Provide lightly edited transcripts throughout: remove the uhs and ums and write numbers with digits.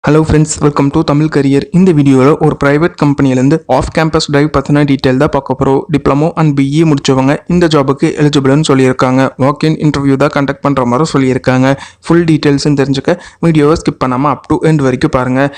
Hello friends, welcome to Tamil career. இந்த வீடியோவில் ஒரு ப்ரைவேட் கம்பெனிலேருந்து ஆஃப் கேம்பஸ் டிரைவ் பற்றின டீட்டெயில் தான் பார்க்க போகிறோம். டிப்ளமோ அண்ட் பிஇ முடிச்சவங்க இந்த ஜாபுக்கு எலிஜிபிள்னு சொல்லியிருக்காங்க. வாக் இன் இன்டர்வியூ தான் கண்டக்ட் பண்ணுற மாதிரி சொல்லியிருக்காங்க. ஃபுல் டீட்டெயில்ஸ்னு தெரிஞ்சுக்க வீடியோவை ஸ்கிப் பண்ணாமல் அப் டு எண்ட் வரைக்கும் பாருங்கள்.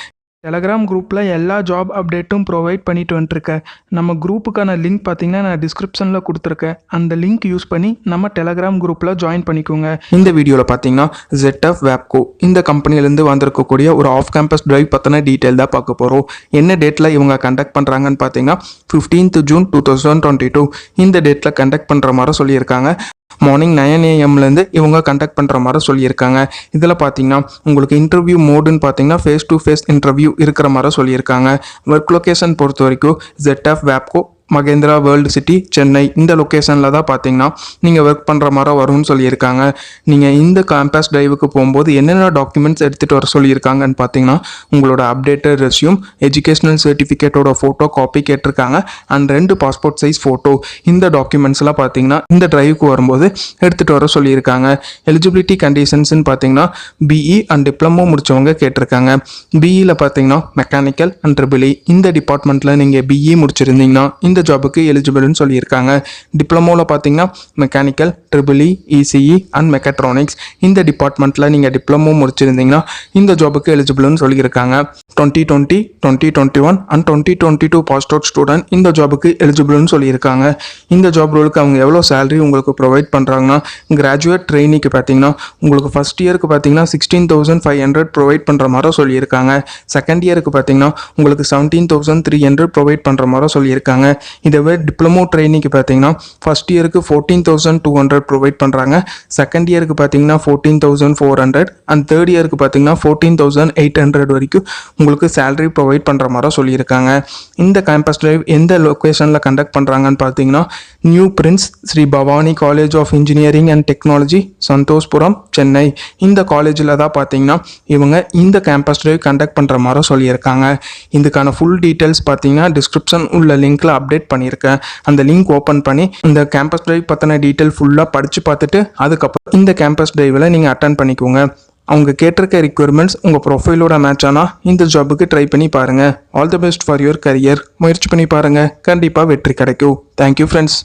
டெலகிராம் குரூப்பில் எல்லா ஜாப் அப்டேட்டும் ப்ரொவைட் பண்ணிட்டு வந்துட்டுருக்கேன். நம்ம குரூப்புக்கான லிங்க் பார்த்தீங்கன்னா நான் டிஸ்கிரிப்ஷனில் கொடுத்துருக்கேன். அந்த லிங்க் யூஸ் பண்ணி நம்ம டெலகிராம் குரூப்பில் ஜாயின் பண்ணிக்கோங்க. இந்த வீடியோவில் பார்த்தீங்கன்னா ZF Wabco இந்த கம்பெனிலேருந்து வந்திருக்கக்கூடிய ஒரு ஆஃப் கேம்பஸ் டிரைவ் பற்றின டீட்டெயில் தான் பார்க்க போகிறோம். என்ன டேட்டில் இவங்க கண்டக்ட் பண்ணுறாங்கன்னு பார்த்தீங்கன்னா 15th June 2022 இந்த டேட்டில் கண்டக்ட் பண்ணுற மாதிரி சொல்லியிருக்காங்க. மார்னிங் 9 AM இவங்க கண்டக்ட் பண்ணுற மாதிரி சொல்லியிருக்காங்க. இதில் பார்த்தீங்கன்னா உங்களுக்கு இன்டர்வியூ மோடுன்னு பார்த்தீங்கன்னா ஃபேஸ் டு ஃபேஸ் இன்டர்வியூ இருக்கிற மாதிரி சொல்லியிருக்காங்க. ஒர்க் லொக்கேஷன் பொறுத்த வரைக்கும் ZF Wabco Mahindra world city Chennai இந்த லொக்கேஷனில் தான் பார்த்தீங்கன்னா நீங்கள் ஒர்க் பண்ணுற மாதிரி வரும்னு சொல்லியிருக்காங்க. நீங்கள் இந்த கேம்பஸ் டிரைவுக்கு போகும்போது என்னென்ன டாக்குமெண்ட்ஸ் எடுத்துகிட்டு வர சொல்லியிருக்காங்கன்னு பார்த்தீங்கன்னா உங்களோட அப்டேட்டட் ரெஸ்யூம், எஜுகேஷ்னல் சர்டிஃபிகேட்டோட ஃபோட்டோ காப்பி கேட்டிருக்காங்க அண்ட் 2 பாஸ்போர்ட் சைஸ் ஃபோட்டோ. இந்த டாக்குமெண்ட்ஸ்லாம் பார்த்தீங்கன்னா இந்த டிரைவுக்கு வரும்போது எடுத்துகிட்டு வர சொல்லியிருக்காங்க. எலிஜிபிலிட்டி கண்டிஷன்ஸ்ன்னு பார்த்தீங்கன்னா பிஇ அண்ட் டிப்ளமோ முடித்தவங்க கேட்டிருக்காங்க. பிஇயில் பார்த்தீங்கன்னா மெக்கானிக்கல் அண்ட் ட்ரிபிள் இந்த டிபார்ட்மெண்ட்டில் நீங்கள் பிஇ முடிச்சிருந்தீங்கன்னா இந்த ஜாபுக்கு எலிஜிபிள்னு சொல்லியிருக்காங்க. டிப்ளமோவில் பார்த்தீங்கன்னா mechanical, triple ECE and mechatronics இந்த டிபார்ட்மெண்ட்டில் நீங்கள் டிப்ளமோ முடிச்சிருந்தீங்கன்னா இந்த ஜாபுக்கு எலிஜிபிள்னு சொல்லியிருக்காங்க. 2020, 2021 அண்ட் 2022 பாஸ்ட் அவுட் ஸ்டூடெண்ட் இந்த ஜாபுக்கு எலிஜிபிள்னு சொல்லியிருக்காங்க. இந்த ஜாப் ரோலுக்கு அவங்க எவ்வளோ சேலரி உங்களுக்கு ப்ரொவைட் பண்ணுறாங்கன்னா கிராஜுவேட் ட்ரெயினிக்கு பார்த்தீங்கன்னா உங்களுக்கு ஃபஸ்ட் இயருக்கு பார்த்தீங்கன்னா 16,500 ப்ரொவைட் பண்ணுற மாதிரி சொல்லியிருக்காங்க. செகண்ட் இயருக்கு பார்த்தீங்கன்னா உங்களுக்கு 17,300 ப்ரொவைட் பண்ணுற மாதிரி சொல்லியிருக்காங்க. இதுவே டிப்ளமோ ட்ரெயினிக்கு பார்த்தீங்கன்னா ஃபர்ஸ்ட் இயருக்கு 14,200 ப்ரொவைட் பண்ணுறாங்க. செகண்ட் இயருக்கு பார்த்தீங்கன்னா 14,400 அண்ட் தேர்ட் இயருக்கு பார்த்தீங்கன்னா 14,800 வரைக்கும் உங்களுக்கு சேலரி ப்ரொவைட் பண்ணுற மாதிரி சொல்லியிருக்காங்க. இந்த கேம்பஸ் டிரைவ் எந்த லொக்கேஷனில் கண்டக்ட் பண்ணுறாங்கன்னு பார்த்தீங்கன்னா new prince Sri Bhavani college of engineering and technology, Santhoshpuram, Chennai இந்த காலேஜில் தான் பார்த்தீங்கன்னா இவங்க இந்த கேம்பஸ் டிரைவ் கண்டக்ட் பண்ணுற மாதிரி சொல்லியிருக்காங்க. இதுக்கான ஃபுல் டீட்டெயில்ஸ் பார்த்தீங்கன்னா டிஸ்கிரிப்ஷன் உள்ள லிங்க்ல அப்டேட் பண்ணியிருக்கேன். அந்த லிங்க் ஓப்பன் பண்ணி இந்த கேம்பஸ் டிரைவ் பற்றின டீட்டெயில் ஃபுல்லாக படித்து பார்த்துட்டு அதுக்கப்புறம் இந்த கேம்பஸ் டிரைவில் நீங்கள் அட்டன் பண்ணிக்கோங்க. அவங்க கேட்டிருக்க ரிக்வயர்மெண்ட்ஸ் உங்கள் ப்ரொஃபைலோட மேட்ச் ஆனால் இந்த ஜாபுக்கு ட்ரை பண்ணி பாருங்கள். All the best for your career. முயற்சி பண்ணி பாருங்கள், கண்டிப்பாக வெற்றி கிடைக்கும். Thank you friends.